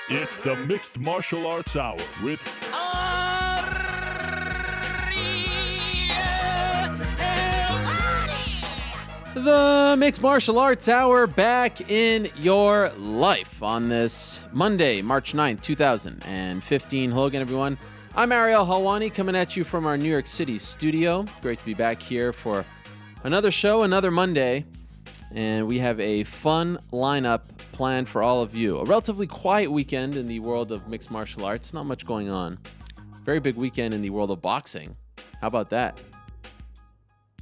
It's the Mixed Martial Arts Hour with The Mixed Martial Arts Hour back in your life on this Monday, March 9th, 2015. Hello again, everyone. I'm Ariel Helwani coming at you from our New York City studio. Great to be back here for another show, another Monday. And we have a fun lineup planned for all of you. A relatively quiet weekend in the world of mixed martial arts. Not much going on. Very big weekend in the world of boxing. How about that?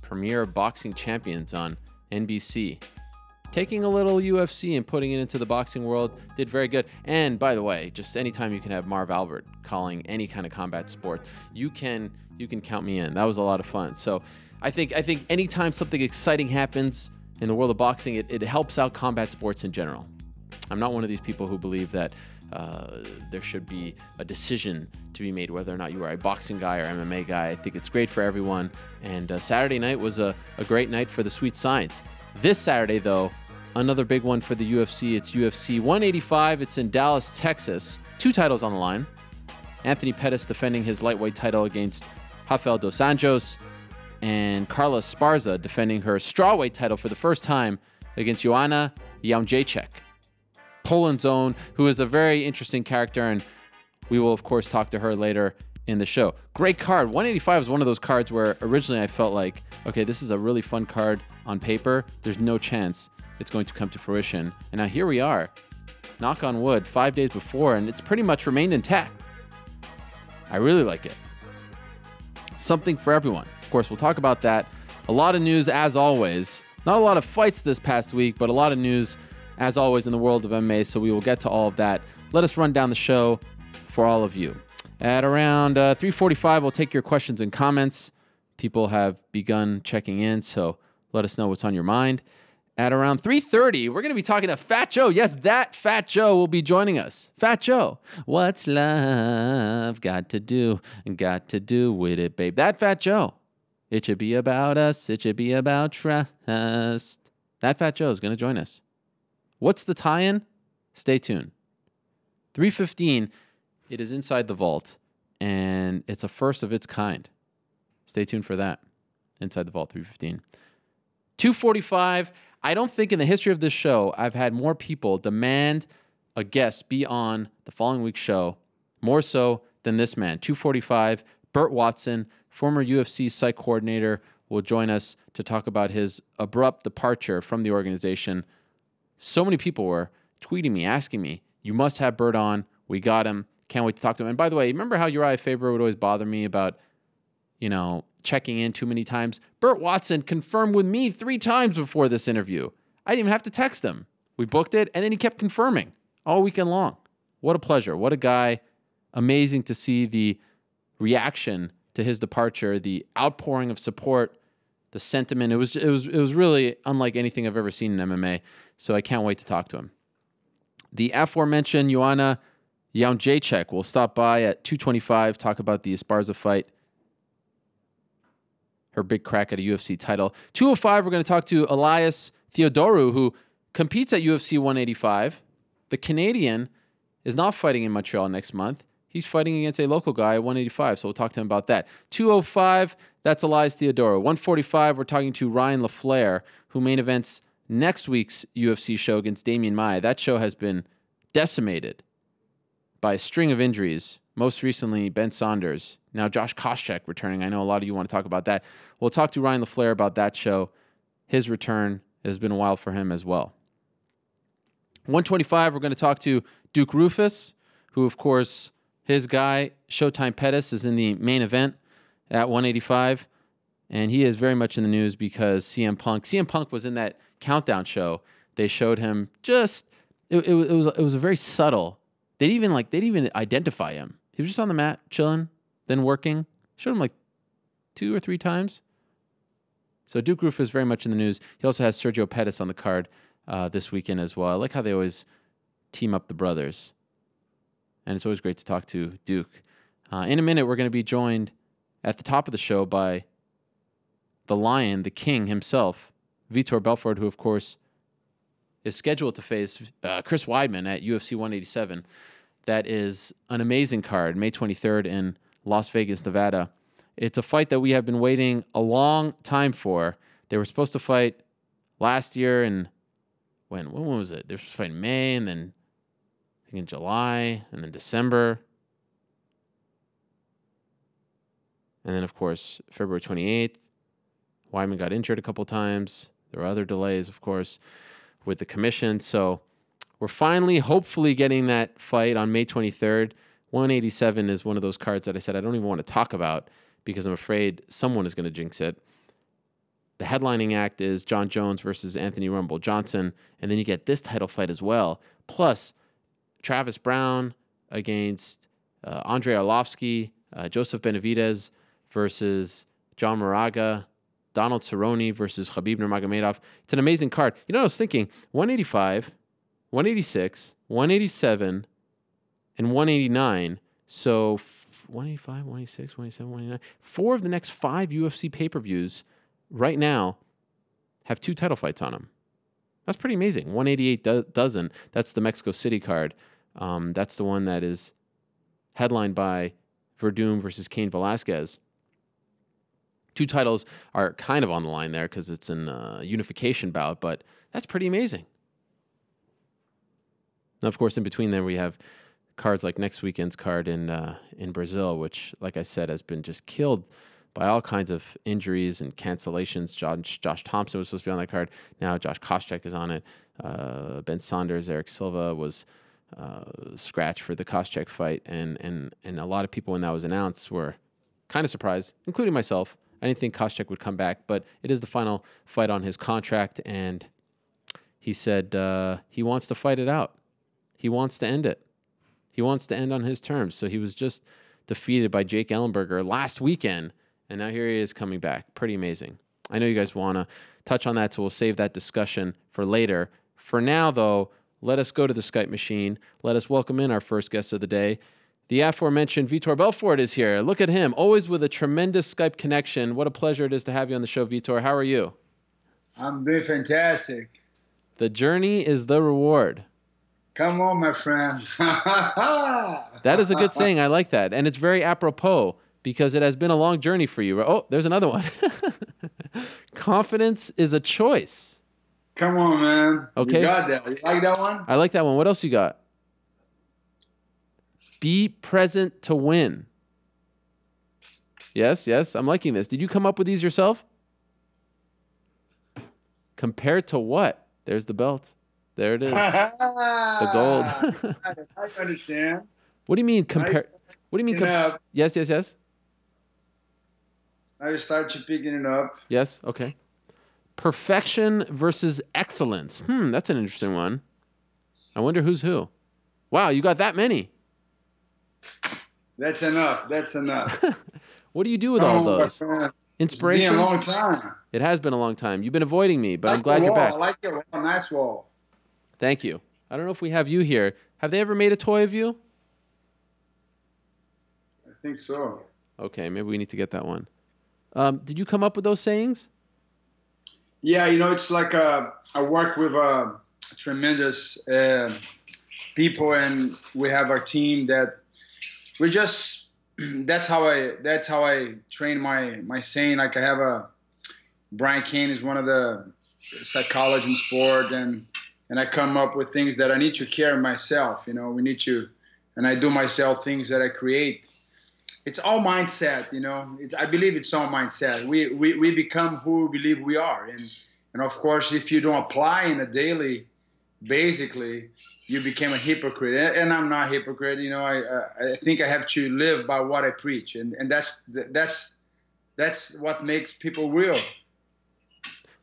Premier of Boxing Champions on NBC. Taking a little UFC and putting it into the boxing world did very good. And by the way, just anytime you can have Marv Albert calling any kind of combat sport, you can count me in. That was a lot of fun. So I think anytime something exciting happens in the world of boxing, it helps out combat sports in general. I'm not one of these people who believe that there should be a decision to be made whether or not you are a boxing guy or MMA guy. I think it's great for everyone. And Saturday night was a great night for the sweet science. This Saturday, though, another big one for the UFC. It's UFC 185. It's in Dallas, Texas. 2 titles on the line. Anthony Pettis defending his lightweight title against Rafael dos Anjos, and Carla Esparza defending her strawweight title for the first time against Joanna Jędrzejczyk, Poland's own, who is a very interesting character, and we will, of course, talk to her later in the show. Great card. 185 is one of those cards where originally I felt like, okay, this is a really fun card on paper. There's no chance it's going to come to fruition. And now here we are, knock on wood, 5 days before, and it's pretty much remained intact. I really like it. Something for everyone. Of course, we'll talk about that. A lot of news, as always. Not a lot of fights this past week, but a lot of news, as always, in the world of MMA, so we will get to all of that. Let us run down the show for all of you. At around 3:45, we'll take your questions and comments. People have begun checking in, so let us know what's on your mind. At around 3:30, we're going to be talking to Fat Joe. Yes, that Fat Joe will be joining us. Fat Joe. What's love got to do with it, babe? That Fat Joe. It should be about us. It should be about trust. That Fat Joe is going to join us. What's the tie-in? Stay tuned. 3:15, it is Inside the Vault, and it's a first of its kind. Stay tuned for that. Inside the Vault, 3:15. 2:45, I don't think in the history of this show I've had more people demand a guest be on the following week's show, more so than this man. 2:45, Burt Watson, former UFC psych coordinator, will join us to talk about his abrupt departure from the organization. So many people were tweeting me, asking me, you must have Burt on. We got him. Can't wait to talk to him. And by the way, remember how Uriah Faber would always bother me about, checking in too many times? Burt Watson confirmed with me 3 times before this interview. I didn't even have to text him. We booked it, and then he kept confirming all weekend long. What a pleasure. What a guy. Amazing to see the reaction to his departure, the outpouring of support, the sentiment. It was really unlike anything I've ever seen in MMA, so I can't wait to talk to him. The aforementioned Joanna Jędrzejczyk will stop by at 2:25, talk about the Esparza fight, her big crack at a UFC title. 2:05, we're going to talk to Elias Theodorou, who competes at UFC 185. The Canadian is not fighting in Montreal next month. He's fighting against a local guy at 185, so we'll talk to him about that. 2:05, that's Elias Theodorou. 1:45, we're talking to Ryan LaFlare, who main events next week's UFC show against Damian Maia. That show has been decimated by a string of injuries. Most recently, Ben Saunders. Now Josh Koscheck returning. I know a lot of you want to talk about that. We'll talk to Ryan LaFlare about that show. His return has been a while for him as well. 1:25, we're going to talk to Duke Roufus, who, of course, his guy, Showtime Pettis, is in the main event at 185. And he is very much in the news because CM Punk was in that countdown show. They showed him it was a very subtle. They didn't even identify him. He was just on the mat, chilling, then working. Showed him like 2 or 3 times. So Duke Roufus is very much in the news. He also has Sergio Pettis on the card this weekend as well. I like how they always team up the brothers. And it's always great to talk to Duke. In a minute, we're going to be joined at the top of the show by the Lion, the King himself, Vitor Belfort, who, of course, is scheduled to face Chris Weidman at UFC 187. that is an amazing card, May 23rd in Las Vegas, Nevada. It's a fight that we have been waiting a long time for. They were supposed to fight last year, and when was it? They were supposed to fight in May, and then I think in July, and then December. And then, of course, February 28th, Weidman got injured a couple times. There were other delays, of course, with the commission. So we're finally, hopefully, getting that fight on May 23rd. 187 is one of those cards that I said I don't even want to talk about because I'm afraid someone is going to jinx it. The headlining act is John Jones versus Anthony Rumble Johnson, and then you get this title fight as well. Plus, Travis Brown against Andrei Arlovsky, Joseph Benavidez versus John Moraga, Donald Cerrone versus Khabib Nurmagomedov. It's an amazing card. You know what I was thinking? 185, 186, 187, and 189. So 185, 186, 187, 189. 4 of the next 5 UFC pay-per-views right now have 2 title fights on them. That's pretty amazing. 188 doesn't. That's the Mexico City card. That's the one that is headlined by Verdum versus Cain Velasquez. 2 titles are kind of on the line there because it's in a unification bout, but that's pretty amazing. Now, of course, in between there, we have cards like next weekend's card in Brazil, which, like I said, has been just killed by all kinds of injuries and cancellations. Josh Thompson was supposed to be on that card. Now Josh Koscheck is on it. Ben Saunders, Eric Silva was scratched for the Koscheck fight. And a lot of people, when that was announced, were kind of surprised, including myself. I didn't think Koscheck would come back, but it is the final fight on his contract, and he said he wants to fight it out. He wants to end it. He wants to end on his terms. So he was just defeated by Jake Ellenberger last weekend, and now here he is coming back. Pretty amazing. I know you guys want to touch on that, so we'll save that discussion for later. For now, though, let us go to the Skype machine. Let us welcome in our first guest of the day. The aforementioned Vitor Belfort is here. Look at him, always with a tremendous Skype connection. What a pleasure it is to have you on the show, Vitor. How are you? I'm doing fantastic. The journey is the reward. Come on, my friend. That is a good saying. I like that. And it's very apropos because it has been a long journey for you. Oh, there's another one. Confidence is a choice. Come on, man. Okay. You got that. You like that one? I like that one. What else you got? Be present to win. Yes, I'm liking this. Did you come up with these yourself? Compared to what? There's the belt. There it is. The gold. I understand. What do you mean compare? What do you mean? Yes. I start you picking it up. Yes. Okay. Perfection versus excellence. That's an interesting one. I wonder who's who. Wow, you got that many. That's enough. What do you do with all those? Inspiration? It's been a long time. It has been a long time. You've been avoiding me, but That's I'm glad you're back. I like your wall. Nice wall. Thank you. I don't know if we have you here. Have they ever made a toy of you? I think so. Okay, maybe we need to get that one. Did you come up with those sayings? Yeah, it's like I work with tremendous people, and we have our team that we just. That's how I train my saying. Like I have Brian Cain is one of the psychology in sport, and I come up with things that I need to care myself. We need to, and I do myself things that I create. It's all mindset. I believe it's all mindset. We become who we believe we are, and of course, if you don't apply in a daily, basically, you became a hypocrite. And I'm not a hypocrite. I think I have to live by what I preach, and that's what makes people real.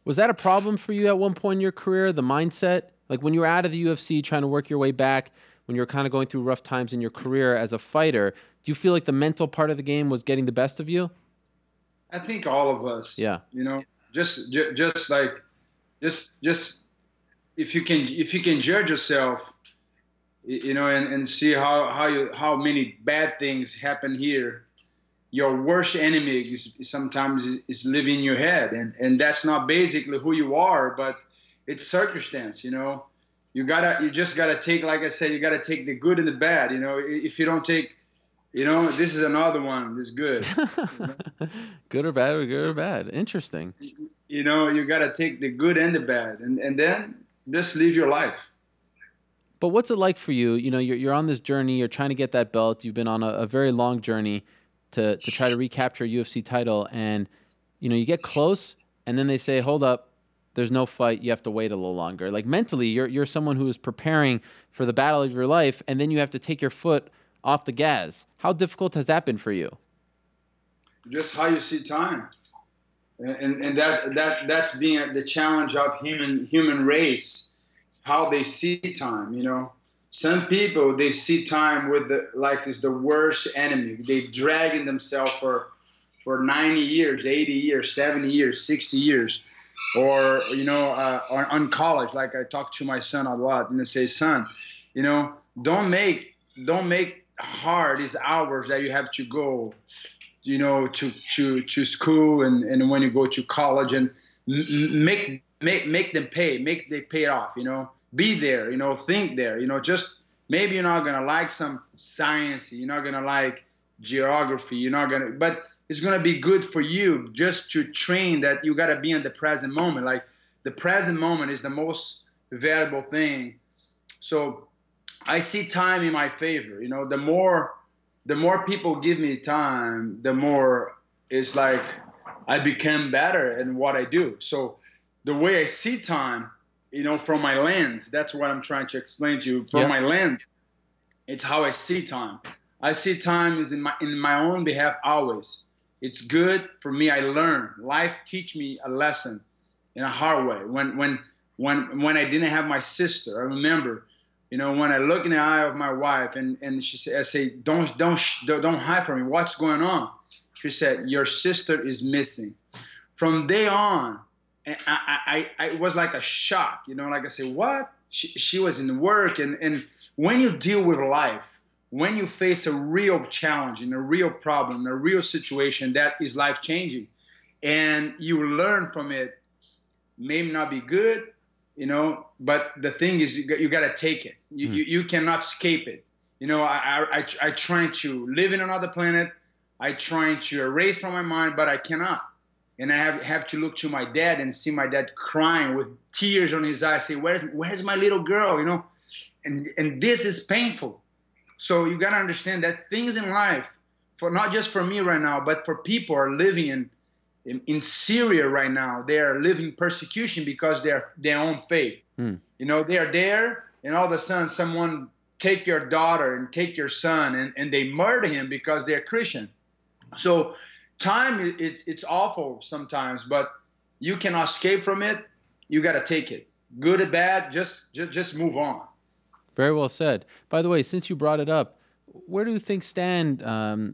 Was that a problem for you at one point in your career, the mindset? Like when you were out of the UFC trying to work your way back, when you were kind of going through rough times in your career as a fighter, do you feel like the mental part of the game was getting the best of you? I think all of us. Yeah. Just if you can judge yourself, and see how many bad things happen here. Your worst enemy sometimes is living in your head, and that's not basically who you are, but it's circumstance. You just gotta take, like I said, you gotta take the good and the bad. You know, if you don't take, this is another one. It's good. Good or bad, or good or bad. Interesting. You gotta take the good and the bad, and then just live your life. But what's it like for you? You're on this journey. You're trying to get that belt. You've been on a very long journey to try to recapture a UFC title, and you get close, and then they say, "Hold up, there's no fight. You have to wait a little longer." Like mentally, you're someone who is preparing for the battle of your life, and then you have to take your foot off the gas. How difficult has that been for you? Just how you see time, and that's being the challenge of human race. How they see time, Some people, they see time like it's the worst enemy. They dragging themselves for 90 years, 80 years, 70 years, 60 years, or on college. Like I talk to my son a lot, and I say, son, don't make hard these hours that you have to go, to school and when you go to college, and make them pay, they pay off, be there, think there, just maybe you're not going to like some science, you're not going to like geography, but it's going to be good for you just to train that you got to be in the present moment. Like the present moment is the most valuable thing. So I see time in my favor, the more people give me time, the more it's like I become better in what I do. So the way I see time, from my lens, that's what I'm trying to explain to you. From my lens, it's how I see time. I see time is in my own behalf always. It's good for me. I learn. Life teach me a lesson in a hard way. When I didn't have my sister, I remember, when I look in the eye of my wife and she said, I say, don't hide from me. What's going on? She said, your sister is missing. From day on, I was like a shock, like I say, what? She was in work. And when you deal with life, when you face a real challenge and a real problem, a real situation that is life changing, and you learn from it, may not be good, but the thing is, you got to take it. You cannot escape it. I trying to live in another planet. I trying to erase from my mind, but I cannot. And I have to look to my dad and see my dad crying with tears on his eyes, say, where's my little girl, And this is painful. So you got to understand that things in life, for not just for me right now, but for people are living in Syria right now, they are living persecution because they're their own faith. They are there, and all of a sudden someone take your daughter and take your son, and they murder him because they're Christian. So time, it's awful sometimes, but you cannot escape from it. You got to take it, good or bad. Just move on. Very well said. By the way, since you brought it up, where do things stand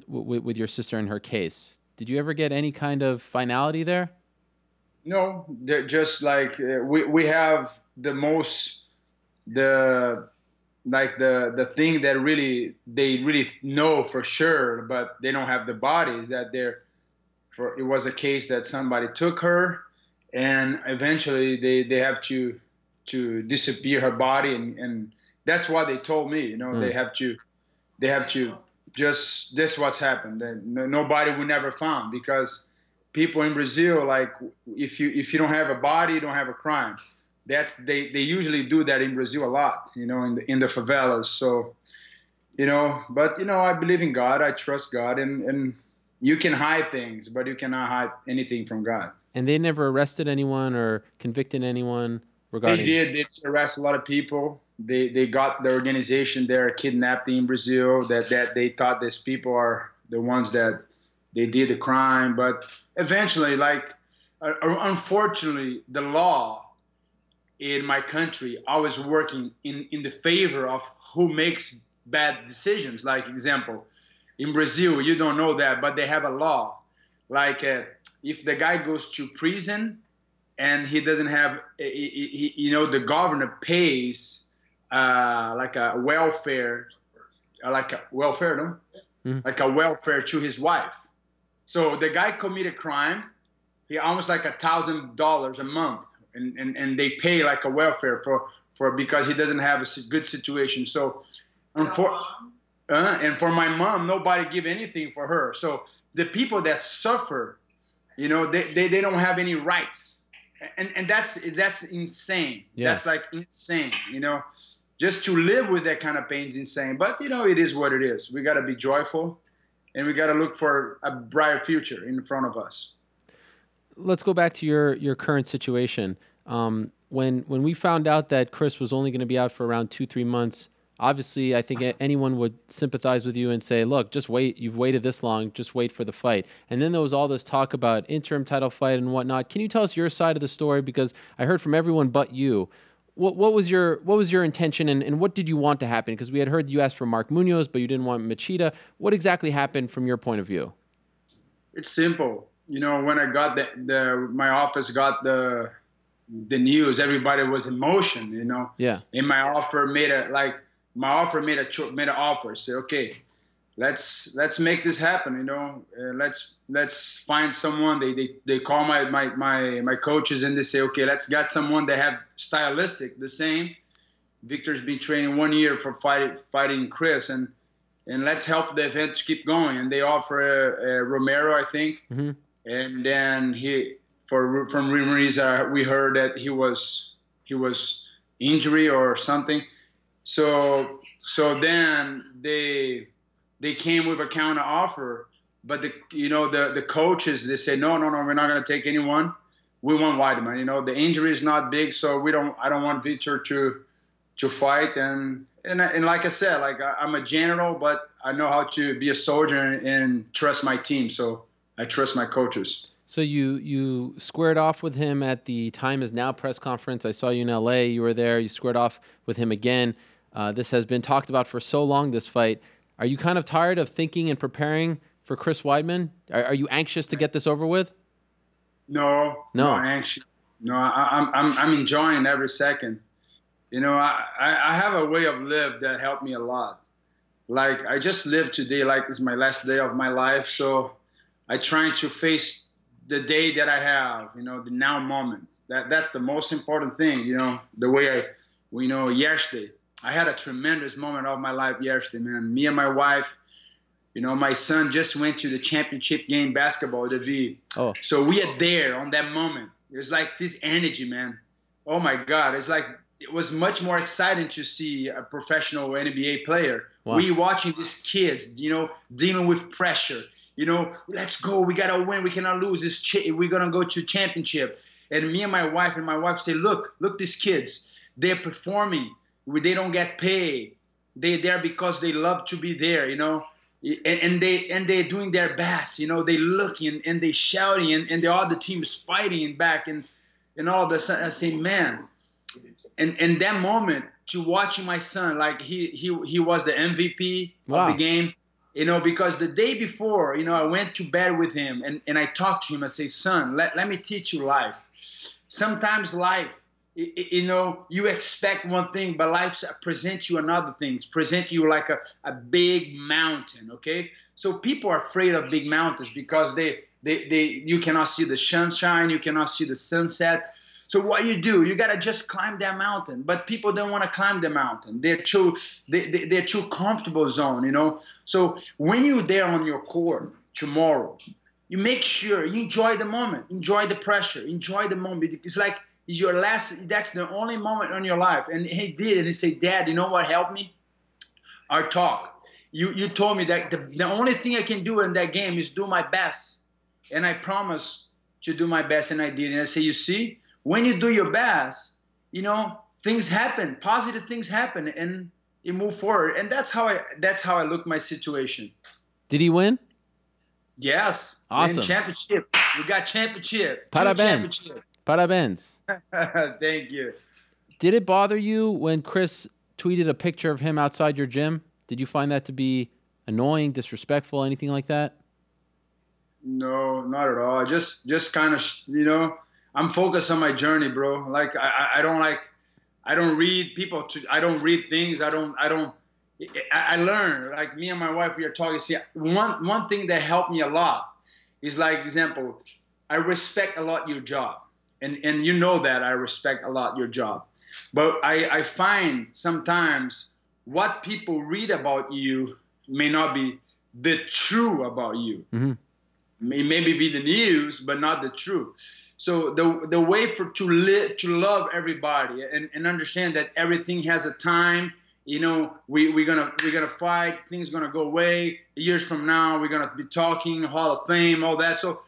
with your sister in her case? Did you ever get any kind of finality there? No, just like we have the thing that they really know for sure, but they don't have the bodies that it was a case that somebody took her, and eventually they have to disappear her body, and that's what they told me. They have to just, this what's happened. Nobody will never found, because people in Brazil, like if you don't have a body, you don't have a crime. They usually do that in Brazil a lot, in the favelas. So, but I believe in God. I trust God, and you can hide things, but you cannot hide anything from God. And they never arrested anyone or convicted anyone regarding? They did arrest a lot of people. They got the organization there kidnapped in Brazil that they thought these people are the ones that they did the crime. But eventually, unfortunately, the law in my country always working in the favor of who makes bad decisions. Like example, in Brazil, you don't know that, but they have a law. Like if the guy goes to prison and he doesn't have, the governor pays like a welfare, no? Mm-hmm. Like a welfare to his wife. So the guy committed crime. He almost like $1,000 a month, and they pay like a welfare because he doesn't have a good situation. So, and for my mom, nobody give anything for her. So the people that suffer, you know, they don't have any rights, and that's insane. Yeah. That's like insane, you know. Just to live with that kind of pain is insane. But you know, it is what it is. We got to be joyful, and we got to look for a brighter future in front of us. Let's go back to your current situation. When we found out that Chris was only going to be out for around 2-3 months, obviously I think anyone would sympathize with you and say, look, just wait. You've waited this long. Just wait for the fight. And then there was all this talk about interim title fight and whatnot. Can you tell us your side of the story? Because I heard from everyone but you. What was your intention, and what did you want to happen? Because we had heard you asked for Mark Munoz, but you didn't want Machida. What exactly happened from your point of view? It's simple. You know, when I got my office got the news, everybody was in motion. You know. Yeah. And my offer made an offer. Say, okay, let's make this happen. You know, let's find someone. They call my coaches and they say, okay, let's get someone that have stylistic the same. Victor's been training 1 year for fighting Chris, and let's help the event to keep going. And they offer Romero, I think, and then from rumors we heard that he was injury or something. So then they came with a counter offer, but the coaches, they say no, we're not going to take anyone. We want Weidman. You know, the injury is not big, so I don't want Victor to fight. And like I said, like I'm a general, but I know how to be a soldier and trust my team. So I trust my coaches. So you squared off with him at the Time Is Now press conference. I saw you in LA. You were there. You squared off with him again. This has been talked about for so long, this fight. Are you kind of tired of thinking and preparing for Chris Weidman? Are you anxious to get this over with? No. Not anxious. No, I'm enjoying every second. You know, I have a way of live that helped me a lot. Like, I just live today like it's my last day of my life. So I try to face the day that I have, you know, the now moment. That's the most important thing, you know, the way yesterday. I had a tremendous moment of my life yesterday, man. Me and my wife, you know, my son just went to the championship game basketball, the V. Oh. So we are there on that moment. It was like this energy, man. Oh, my God. It's like it was much more exciting to see a professional NBA player. Wow. We watching these kids, you know, dealing with pressure. You know, let's go. We got to win. We cannot lose this. We're going to go to championship. And me and my wife say, look, these kids, they're performing. They don't get paid. They're there because they love to be there, you know. And they're doing their best, you know. They looking and they shouting and the other team is fighting back and all of a sudden I say, man. And that moment to watching my son, like he was the MVP of the game, you know, because the day before, you know, I went to bed with him and I talked to him. I say, son, let me teach you life. Sometimes life, you know, you expect one thing, but life presents you another thing. Present you like a big mountain, okay? So people are afraid of big mountains because you cannot see the sunshine, you cannot see the sunset. So what you do, you gotta just climb that mountain. But people don't want to climb the mountain. They're too comfortable zone, you know. So when you're there on your court tomorrow, you make sure you enjoy the moment, enjoy the pressure, enjoy the moment. It's like it's your last. That's the only moment in your life. And he did, and he said, "Dad, you know what helped me? Our talk. You told me that the only thing I can do in that game is do my best, and I promised to do my best, and I did. And I say, you see." When you do your best, you know, things happen, positive things happen, and you move forward. And that's how I look at my situation. Did he win? Yes. Awesome. Championship. We got championship. Parabéns. Parabéns. Thank you. Did it bother you when Chris tweeted a picture of him outside your gym? Did you find that to be annoying, disrespectful, anything like that? No, not at all. Just kind of, you know, I'm focused on my journey, bro. Like I don't read people. I don't read things. I learn. Like me and my wife, we are talking. See, one thing that helped me a lot is like example. I respect a lot your job, and you know that I respect a lot your job. But I find sometimes what people read about you may not be the true about you. Mm-hmm. It maybe be the news, but not the truth. So the way to love everybody and understand that everything has a time. You know, we're gonna fight. Things gonna go away. Years from now, we're gonna be talking Hall of Fame, all that. So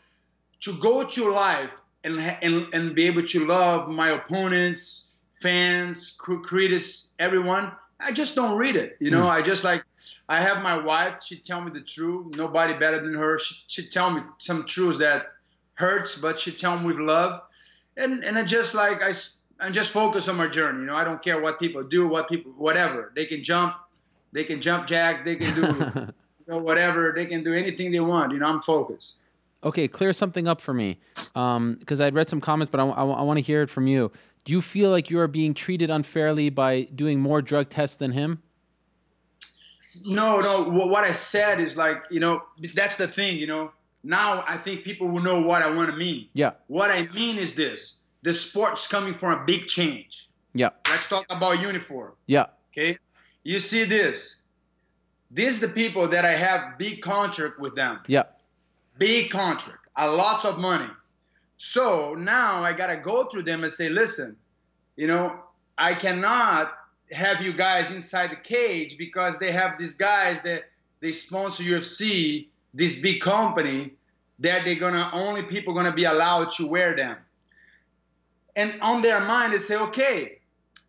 to go to life and be able to love my opponents, fans, critics, everyone. I just don't read it. You know, I just like, I have my wife. She tell me the truth. Nobody better than her. She tell me some truths that hurts, but she tell me with love. And I just like, I just focus on my journey. You know, I don't care what people do, whatever. They can jump jack. They can do you know, whatever. They can do anything they want. You know, I'm focused. Okay, clear something up for me, because I'd read some comments, but I want to hear it from you. Do you feel like you are being treated unfairly by doing more drug tests than him? No. What I said is like, you know, that's the thing, you know. Now I think people will know what I want to mean. Yeah. What I mean is this. The sport's coming from a big change. Yeah. Let's talk about uniform. Yeah. Okay. You see this. These are the people that I have big contract with them. Yeah. Big contract. A lots of money. So now I got to go through them and say, listen, you know, I cannot have you guys inside the cage because they have these guys that they sponsor UFC, this big company, that only people going to be allowed to wear them. And on their mind, they say, okay,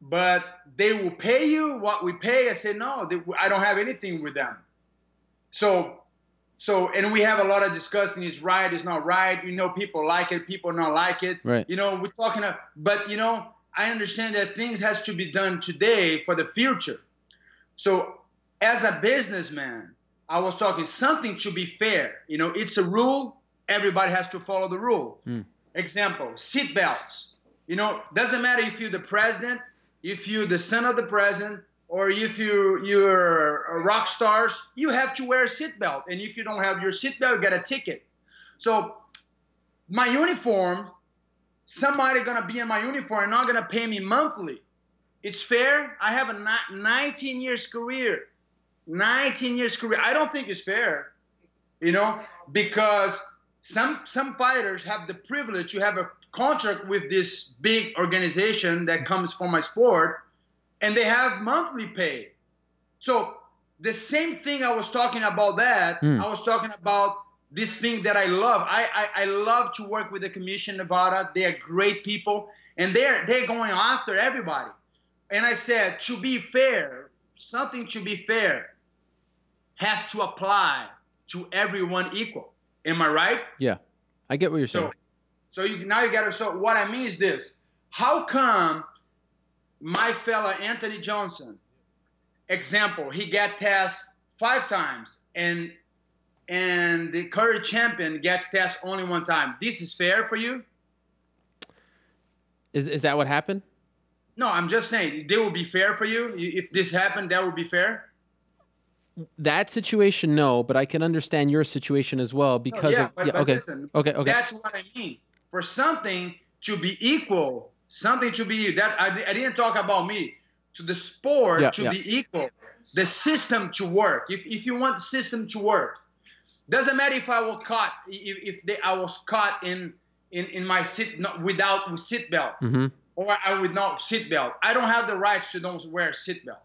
but they will pay you what we pay. I say, no, I don't have anything with them. So, and we have a lot of discussing, is right, is not right. You know, people like it, people not like it. Right. You know, we're talking, but you know, I understand that things has to be done today for the future. So as a businessman, I was talking something to be fair. You know, it's a rule. Everybody has to follow the rule. Example, seat belts. You know, doesn't matter if you're the president, if you're the son of the president, or if you're a rock stars, you have to wear a seatbelt. And if you don't have your seatbelt, you get a ticket. So my uniform, somebody gonna be in my uniform and not gonna pay me monthly. It's fair. I have a 19 years career. 19 years career. I don't think it's fair, you know, because some fighters have the privilege to have a contract with this big organization that comes from my sport, and they have monthly pay. So the same thing I was talking about that, I was talking about this thing that I love. I love to work with the Commission Nevada. They are great people, and they're going after everybody. And I said, to be fair, something to be fair has to apply to everyone equal. Am I right? Yeah, I get what you're saying. So now you got to. So what I mean is this: how come my fella Anthony Johnson, example, he got tested 5 times, and the current champion gets tested only 1 time? This is fair for you? Is that what happened? No, I'm just saying, they will be fair for you? If this happened, that would be fair? That situation, no, but I can understand your situation as well because but okay. Listen, okay. That's what I mean. For something to be equal, something to be that I didn't talk about me. To the sport to be equal, the system to work. If you want the system to work, doesn't matter if I was caught, I was caught in my without seatbelt, or I would not seatbelt. I don't have the rights to don't wear seatbelt.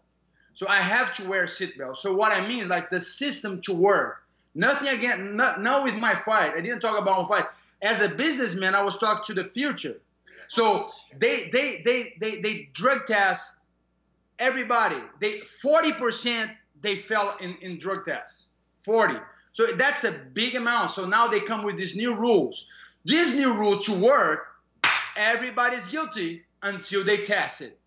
So I have to wear a seatbelt. So what I mean is like the system to work. Nothing again, not with my fight. I didn't talk about my fight. As a businessman, I was talking to the future. So they drug test everybody. 40% they fell in drug tests. 40. So that's a big amount. So now they come with these new rules. These new rules to work, everybody's guilty until they test it.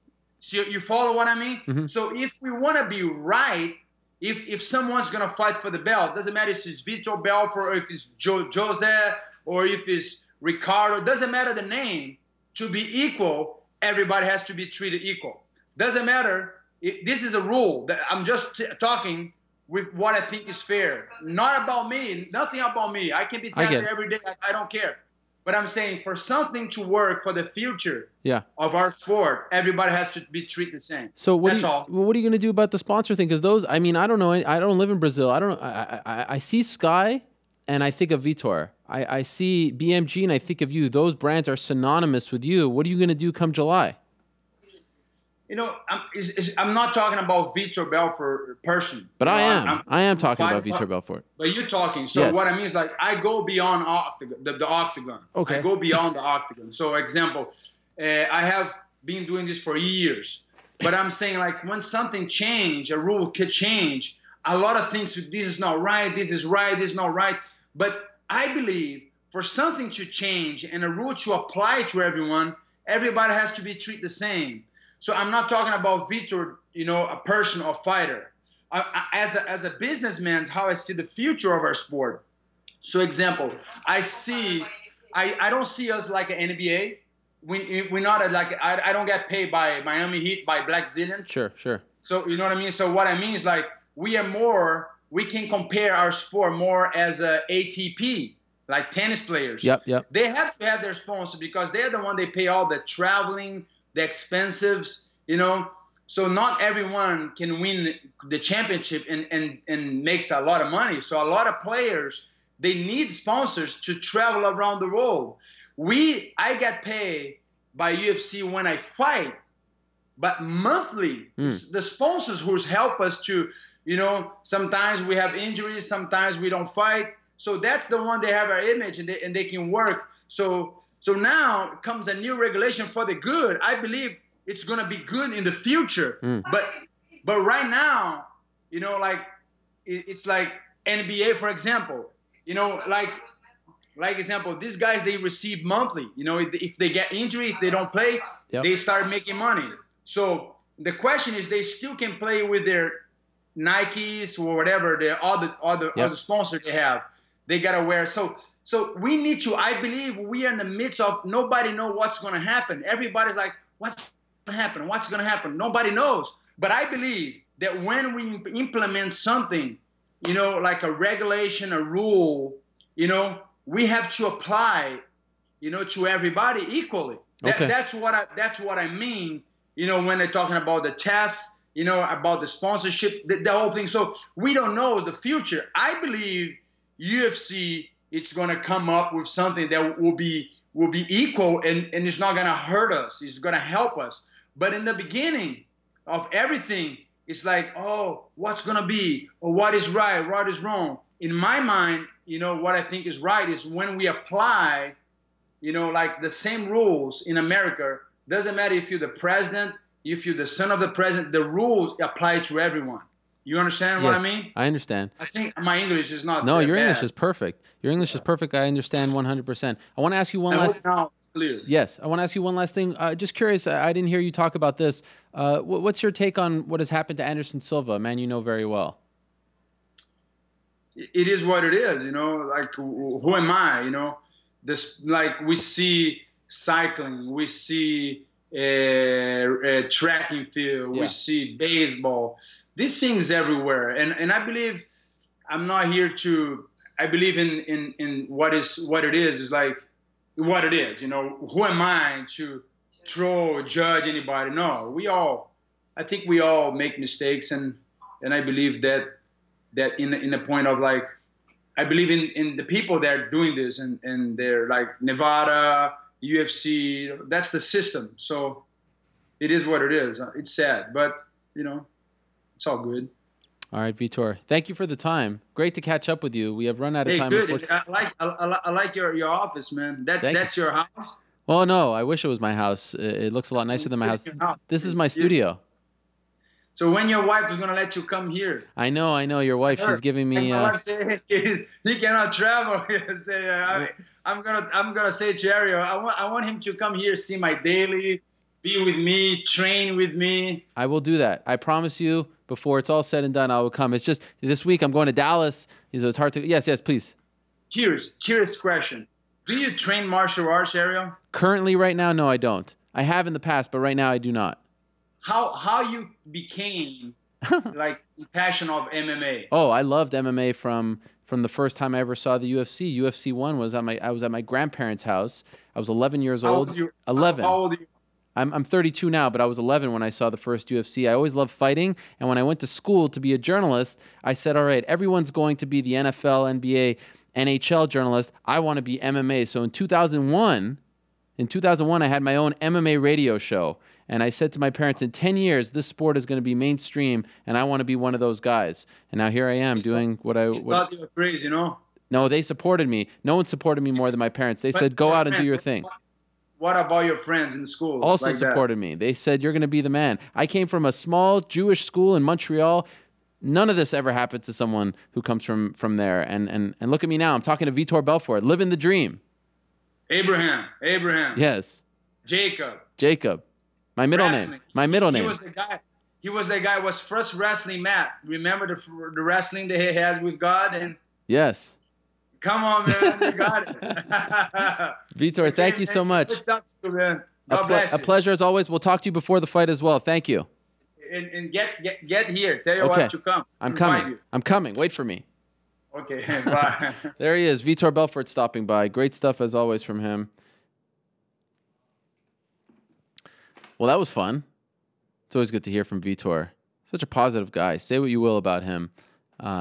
So you follow what I mean? So if we want to be right, if someone's going to fight for the belt, doesn't matter if it's Vitor Belfort or if it's Jose or if it's Ricardo, doesn't matter the name, to be equal, everybody has to be treated equal. Doesn't matter. This is a rule. That I'm just talking with what I think is fair. Not about me. Nothing about me. I can be tested every day. I don't care. But I'm saying for something to work for the future Yeah. of our sport, everybody has to be treated the same. So That's all. what are you going to do about the sponsor thing? Because those, I mean, I don't know. I don't live in Brazil. I don't. I see Sky, and I think of Vitor. I see BMG, and I think of you. Those brands are synonymous with you. What are you going to do come July? You know, I'm not talking about Vitor Belfort person. But you know, I am talking about Vitor Belfort. But you're talking. So Yes. what I mean is like I go beyond the octagon. Okay. I go beyond the octagon. So example, I have been doing this for years. But I'm saying like when something change, a rule could change. A lot of things, this is not right, this is right, this is not right. But I believe for something to change and a rule to apply to everyone, everybody has to be treated the same. So I'm not talking about Vitor, you know, a person or fighter. As a businessman, how I see the future of our sport. So example, I don't see us like an NBA. We're not like, I don't get paid by Miami Heat, by Black Zillions. Sure. So you know what I mean? So what I mean is like, we can compare our sport more as a ATP, like tennis players. Yep. They have to have their sponsor because they're the one they pay all the traveling, the expensives, you know. So not everyone can win the championship and makes a lot of money. So a lot of players, they need sponsors to travel around the world. I get paid by UFC when I fight, but monthly, it's the sponsors who help us to, you know, sometimes we have injuries, sometimes we don't fight. So that's the one they have our image and they can work. So now comes a new regulation for the good. I believe it's going to be good in the future. But right now, you know, like it's like NBA, for example, you know, like example, these guys, they receive monthly. You know, if they get injury, if they don't play, they start making money. So the question is, they still can play with their Nikes or whatever, all the sponsors they have. They got to wear. So we need to, I believe we are in the midst of, nobody know what's going to happen. Everybody's like, what's going to happen? What's going to happen? Nobody knows. But I believe that when we implement something, you know, like a regulation, a rule, you know, we have to apply, you know, to everybody equally. That's what I mean, you know, when they're talking about the tests, you know, about the sponsorship, the whole thing. So we don't know the future. I believe UFC, it's going to come up with something that will be equal and it's not going to hurt us. It's going to help us. But in the beginning of everything, it's like, oh, what's going to be? Or what is right? What is wrong? In my mind, you know, what I think is right is when we apply, you know, like the same rules in America, doesn't matter if you're the president, if you're the son of the president, the rules apply to everyone. You understand what I mean? I understand. I think my English is not No, that your bad. English is perfect. Your English is perfect. I understand 100%. I want to ask you one last. Now it's clear. Yes, I want to ask you one last thing. Just curious, I didn't hear you talk about this. What's your take on what has happened to Anderson Silva, a man you know very well? It is what it is, you know. Like, who am I? You know, this, like, we see cycling, we see track and field, we see baseball. These things everywhere, and I believe I'm not here to. I believe in what it is like what it is. You know, who am I to throw or judge anybody? No, I think we all make mistakes, and I believe that in the point of like, I believe in the people that are doing this, and they're like Nevada, UFC. That's the system. So it is what it is. It's sad, but you know. It's all good. All right, Vitor. Thank you for the time. Great to catch up with you. We have run out of time. Good. I like your office, man. That's your house? Well, no, I wish it was my house. It looks a lot nicer than my house. This is my studio. So when your wife is going to let you come here? I know. Your wife, she's giving me... My wife says he cannot travel. I'm gonna say to Ariel, I want him to come here, see my daily, be with me, train with me. I will do that. I promise you, before it's all said and done, I will come. It's just this week I'm going to Dallas. So it's hard to... Yes, please. Curious question. Do you train martial arts, Ariel? Currently, right now, no, I don't. I have in the past, but right now I do not. How you became like passion of MMA? Oh, I loved MMA from from the first time I ever saw the UFC. UFC 1 was I was at my grandparents' house. I was 11 years How old. old are you? 11. How old are you? I'm 32 now, but I was 11 when I saw the first UFC. I always loved fighting, and when I went to school to be a journalist, I said, all right, everyone's going to be the NFL, NBA, NHL journalist. I want to be MMA. So in 2001, I had my own MMA radio show, and I said to my parents, in 10 years, this sport is going to be mainstream, and I want to be one of those guys. And now here I am doing what I... You thought you were crazy, you know? No, they supported me. No one supported me more than my parents. They said, go out and do your thing. What about your friends in school? Also like supported me. They said, you're going to be the man. I came from a small Jewish school in Montreal. None of this ever happened to someone who comes from there. And look at me now. I'm talking to Vitor Belfort, living the dream. Abraham. Yes. Jacob. My middle Wrestling. name. My middle name. He was the guy who was first wrestling mat. Remember the wrestling that he had with God? And Yes. come on, man. You got it. Vitor, thank you so much. God bless A you. pleasure as always. We'll talk to you before the fight as well. Thank you. And get here. Tell you Okay. what to come. I'm Invite coming. you. I'm coming. Wait for me. Okay, bye. There he is, Vitor Belfort stopping by. Great stuff as always from him. Well, that was fun. It's always good to hear from Vitor. Such a positive guy. Say what you will about him.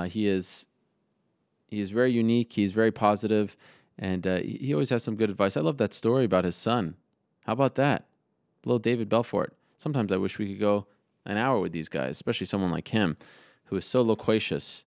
He is very unique. He's very positive, and he always has some good advice. I love that story about his son. How about that? Little David Belfort. Sometimes I wish we could go an hour with these guys, especially someone like him who is so loquacious